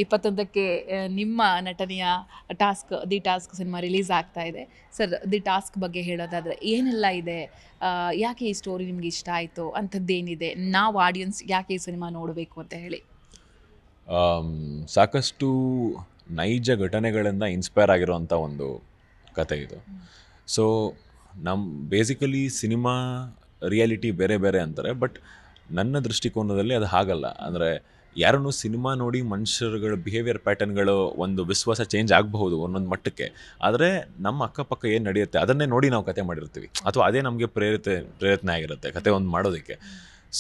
21ಕ್ಕೆ ನಿಮ್ಮ ನಟನೆಯ the task cinema release ಆಗ್ತಾ ಇದೆ ಸರ್. ದಿ ಟಾಸ್ಕ್ ಬಗ್ಗೆ ಹೇಳೋದಾದರೆ ಏನೆಲ್ಲ ಇದೆ, ಯಾಕೆ ಈ ಸ್ಟೋರಿ ನಿಮ್ಗೆ ಇಷ್ಟ ಆಯಿತು, ಅಂಥದ್ದೇನಿದೆ, ನಾವು ಆಡಿಯನ್ಸ್ ಯಾಕೆ ಈ ಸಿನಿಮಾ ನೋಡಬೇಕು ಅಂತ ಹೇಳಿ? ಸಾಕಷ್ಟು ನೈಜ ಘಟನೆಗಳಿಂದ ಇನ್ಸ್ಪೈರ್ ಆಗಿರೋವಂಥ ಒಂದು ಕತೆ ಇದು. ಸೊ ಬೇಸಿಕಲಿ ಸಿನಿಮಾ ರಿಯಾಲಿಟಿ ಬೇರೆ ಬೇರೆ ಅಂತಾರೆ, ಬಟ್ ನನ್ನ ದೃಷ್ಟಿಕೋನದಲ್ಲಿ ಅದು ಹಾಗಲ್ಲ. ಅಂದರೆ ಯಾರನ್ನು ಸಿನಿಮಾ ನೋಡಿ ಮನುಷ್ಯರುಗಳ ಬಿಹೇವಿಯರ್ ಪ್ಯಾಟರ್ನ್ಗಳು ಒಂದು ವಿಶ್ವಾಸ ಚೇಂಜ್ ಆಗಬಹುದು ಒಂದೊಂದು ಮಟ್ಟಕ್ಕೆ, ಆದರೆ ನಮ್ಮ ಅಕ್ಕಪಕ್ಕ ಏನು ನಡೆಯುತ್ತೆ ಅದನ್ನೇ ನೋಡಿ ನಾವು ಕತೆ ಮಾಡಿರ್ತೀವಿ, ಅಥವಾ ಅದೇ ನಮಗೆ ಪ್ರೇರಣೆ ಆಗಿರುತ್ತೆ ಕತೆ ಒಂದು ಮಾಡೋದಕ್ಕೆ.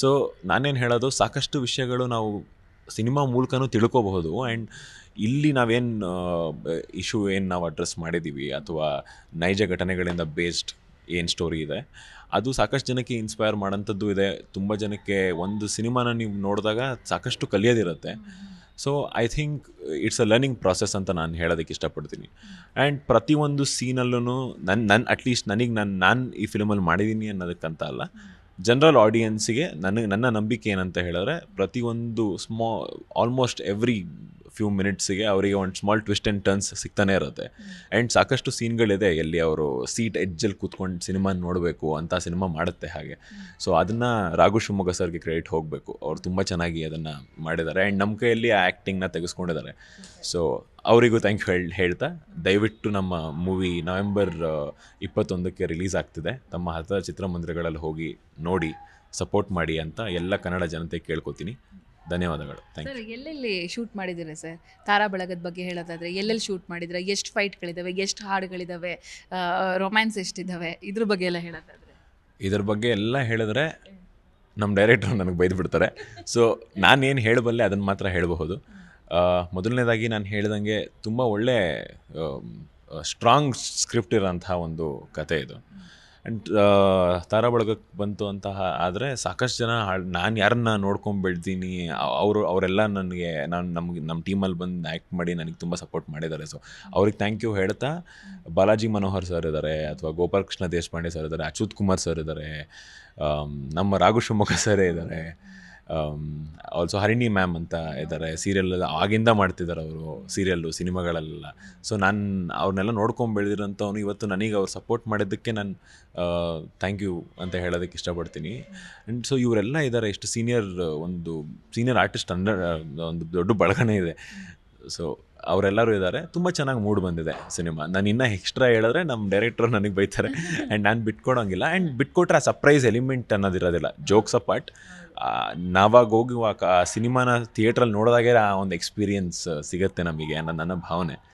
ಸೊ ನಾನೇನು ಹೇಳೋದು, ಸಾಕಷ್ಟು ವಿಷಯಗಳು ನಾವು ಸಿನಿಮಾ ಮೂಲಕನೂ ತಿಳ್ಕೋಬಹುದು. ಆ್ಯಂಡ್ ಇಲ್ಲಿ ನಾವೇನು ಇಶ್ಯೂ ಏನು ನಾವು ಅಡ್ರೆಸ್ ಮಾಡಿದ್ದೀವಿ, ಅಥವಾ ನೈಜ ಘಟನೆಗಳಿಂದ ಬೇಸ್ಡ್ ಏನು ಸ್ಟೋರಿ ಇದೆ, ಅದು ಸಾಕಷ್ಟು ಜನಕ್ಕೆ ಇನ್ಸ್ಪೈರ್ ಮಾಡೋಂಥದ್ದು ಇದೆ. ತುಂಬ ಜನಕ್ಕೆ ಒಂದು ಸಿನಿಮಾನ ನೀವು ನೋಡಿದಾಗ ಸಾಕಷ್ಟು ಕಲಿಯೋದಿರುತ್ತೆ. So I think it's a learning process ಅಂತ ನಾನು ಹೇಳೋದಕ್ಕೆ ಇಷ್ಟಪಡ್ತೀನಿ. ಆ್ಯಂಡ್ ಪ್ರತಿಯೊಂದು ಸೀನಲ್ಲೂ ನನ್ನ ಅಟ್ಲೀಸ್ಟ್ ನಾನು ಈ ಫಿಲ್ಮಲ್ಲಿ ಮಾಡಿದ್ದೀನಿ ಅನ್ನೋದಕ್ಕಂತ ಅಲ್ಲ, ಜನರಲ್ ಆಡಿಯನ್ಸಿಗೆ ನನ್ನ ನಂಬಿಕೆ ಏನಂತ ಹೇಳಿದ್ರೆ, ಪ್ರತಿಯೊಂದು ಆಲ್ಮೋಸ್ಟ್ ಎವ್ರಿ ಫ್ಯೂ ಮಿನಿಟ್ಸಿಗೆ ಅವರಿಗೆ ಒಂದು ಸ್ಮಾಲ್ ಟ್ವಿಸ್ಟ್ ಆ್ಯಂಡ್ ಟರ್ನ್ಸ್ ಸಿಗ್ತಾನೆ ಇರುತ್ತೆ. ಆ್ಯಂಡ್ ಸಾಕಷ್ಟು ಸೀನ್ಗಳಿದೆ ಎಲ್ಲಿ ಅವರು ಸೀಟ್ ಎಡ್ಜಲ್ಲಿ ಕೂತ್ಕೊಂಡು ಸಿನಿಮಾ ನೋಡಬೇಕು ಅಂತ ಸಿನಿಮಾ ಮಾಡುತ್ತೆ ಹಾಗೆ. ಸೊ ಅದನ್ನು ರಾಘು ಶಿವಮೊಗ್ಗ ಸರ್ಗೆ ಕ್ರೆಡಿಟ್ ಹೋಗಬೇಕು, ಅವ್ರು ತುಂಬ ಚೆನ್ನಾಗಿ ಅದನ್ನು ಮಾಡಿದ್ದಾರೆ. ಆ್ಯಂಡ್ ನಮ್ಮ ಕೈಯಲ್ಲಿ ಆ ಆ್ಯಕ್ಟಿಂಗ್ನ ತೆಗೆಸ್ಕೊಂಡಿದ್ದಾರೆ. ಸೊ ಅವರಿಗೂ ಥ್ಯಾಂಕ್ ಯು ಹೇಳ್ತಾ, ದಯವಿಟ್ಟು ನಮ್ಮ ಮೂವಿ ನವೆಂಬರ್ 21ಕ್ಕೆ ರಿಲೀಸ್ ಆಗ್ತಿದೆ. ತಮ್ಮ ಹತ್ತಿರ ಚಿತ್ರಮಂದಿರಗಳಲ್ಲಿ ಹೋಗಿ ನೋಡಿ ಸಪೋರ್ಟ್ ಮಾಡಿ ಅಂತ ಎಲ್ಲ ಕನ್ನಡ ಜನತೆ ಕೇಳ್ಕೊತೀನಿ. ಧನ್ಯವಾದಗಳು. Thank you. ಸರ್, ಎಲ್ಲೆಲ್ಲಿ ಶೂಟ್ ಮಾಡಿದ್ದೀರಾ ಸರ್? ತಾರಾ ಬಳಗದ ಬಗ್ಗೆ ಹೇಳೋದಾದರೆ ಎಲ್ಲೆಲ್ಲಿ ಶೂಟ್ ಮಾಡಿದ್ರೆ, ಎಷ್ಟು ಫೈಟ್ಗಳಿದ್ದಾವೆ, ಎಷ್ಟು ಹಾಡುಗಳಿದ್ದಾವೆ, ರೊಮ್ಯಾನ್ಸ್ ಎಷ್ಟಿದ್ದಾವೆ, ಇದ್ರ ಬಗ್ಗೆ ಎಲ್ಲ ಹೇಳೋದಾದರೆ? ಇದ್ರ ಬಗ್ಗೆ ಎಲ್ಲ ಹೇಳಿದ್ರೆ ನಮ್ಮ ಡೈರೆಕ್ಟ್ರು ನನಗೆ ಬೈದು ಬಿಡ್ತಾರೆ. ಸೊ ನಾನೇನು ಹೇಳಬಲ್ಲೆ ಅದನ್ನು ಮಾತ್ರ ಹೇಳಬಹುದು. ಮೊದಲನೇದಾಗಿ ನಾನು ಹೇಳ್ದಂಗೆ ತುಂಬ ಒಳ್ಳೆ ಸ್ಟ್ರಾಂಗ್ ಸ್ಕ್ರಿಪ್ಟ್ ಇರೋಂತಹ ಒಂದು ಕತೆ ಇದು. ಆ್ಯಂಡ್ ತಾರಾ ಬಳಗಕ್ಕೆ ಬಂತು ಅಂತಹ ಆದರೆ ಸಾಕಷ್ಟು ಜನ ನಾನು ಯಾರನ್ನ ನೋಡ್ಕೊಂಡು ಬೆಳ್ದೀನಿ ಅವರೆಲ್ಲ ನನಗೆ ನಮ್ಮ ಟೀಮಲ್ಲಿ ಬಂದು ಆ್ಯಕ್ಟ್ ಮಾಡಿ ನನಗೆ ತುಂಬ ಸಪೋರ್ಟ್ ಮಾಡಿದ್ದಾರೆ. ಸೊ ಅವ್ರಿಗೆ ಥ್ಯಾಂಕ್ ಯು ಹೇಳ್ತಾ, ಬಾಲಾಜಿ ಮನೋಹರ್ ಸರ್ ಇದ್ದಾರೆ, ಅಥವಾ ಗೋಪಾಲಕೃಷ್ಣ ದೇಶಪಾಂಡೆ ಸರ್ ಇದ್ದಾರೆ, ಅಚ್ಯುತ್ ಕುಮಾರ್ ಸರ್ ಇದ್ದಾರೆ, ನಮ್ಮ ರಾಘು ಶಿವಮೊಗ್ಗ ಸರೇ ಇದ್ದಾರೆ, ಆಲ್ಸೋ ಹರಿಣಿ ಮ್ಯಾಮ್ ಅಂತ ಇದ್ದಾರೆ. ಸೀರಿಯಲ್ ಆಗಿಂದ ಮಾಡ್ತಿದ್ದಾರೆ ಅವರು, ಸಿನಿಮಾಗಳೆಲ್ಲ. ಸೊ ನಾನು ಅವ್ರನ್ನೆಲ್ಲ ನೋಡ್ಕೊಂಡು ಬೆಳೆದಿರೋಂಥವ್ನು. ಇವತ್ತು ನನಗೆ ಅವ್ರು ಸಪೋರ್ಟ್ ಮಾಡಿದ್ದಕ್ಕೆ ನಾನು ಥ್ಯಾಂಕ್ ಯು ಅಂತ ಹೇಳೋದಕ್ಕೆ ಇಷ್ಟಪಡ್ತೀನಿ. ಆ್ಯಂಡ್ ಸೊ ಇವರೆಲ್ಲ ಇದ್ದಾರೆ, ಇಷ್ಟು ಸೀನಿಯರ್ ಆರ್ಟಿಸ್ಟ್ ಒಂದು ದೊಡ್ಡ ಬಳಗನೇ ಇದೆ. ಸೊ ಅವರೆಲ್ಲರೂ ಇದ್ದಾರೆ. ತುಂಬ ಚೆನ್ನಾಗಿ ಮೂಡ್ ಬಂದಿದೆ ಸಿನಿಮಾ. ನಾನು ಇನ್ನೂ ಎಕ್ಸ್ಟ್ರಾ ಹೇಳಿದ್ರೆ ನಮ್ಮ ಡೈರೆಕ್ಟ್ರು ನನಗೆ ಬೈತಾರೆ. ಆ್ಯಂಡ್ ನಾನು ಬಿಟ್ಕೊಡೋಂಗಿಲ್ಲ. ಆ್ಯಂಡ್ ಬಿಟ್ಕೊಟ್ರೆ ಆ ಸರ್ಪ್ರೈಸ್ ಎಲಿಮೆಂಟ್ ಅನ್ನೋದಿರೋದಿಲ್ಲ. ಜೋಕ್ಸ್ ಅಪಾರ್ಟ್, ನಾವಾಗ ಹೋಗುವ ಸಿನಿಮಾನ ಥಿಯೇಟ್ರಲ್ಲಿ ನೋಡಿದಾಗೆ ಆ ಒಂದು ಎಕ್ಸ್ಪೀರಿಯನ್ಸ್ ಸಿಗುತ್ತೆ ನಮಗೆ ಅನ್ನೋದು ನನ್ನ ಭಾವನೆ.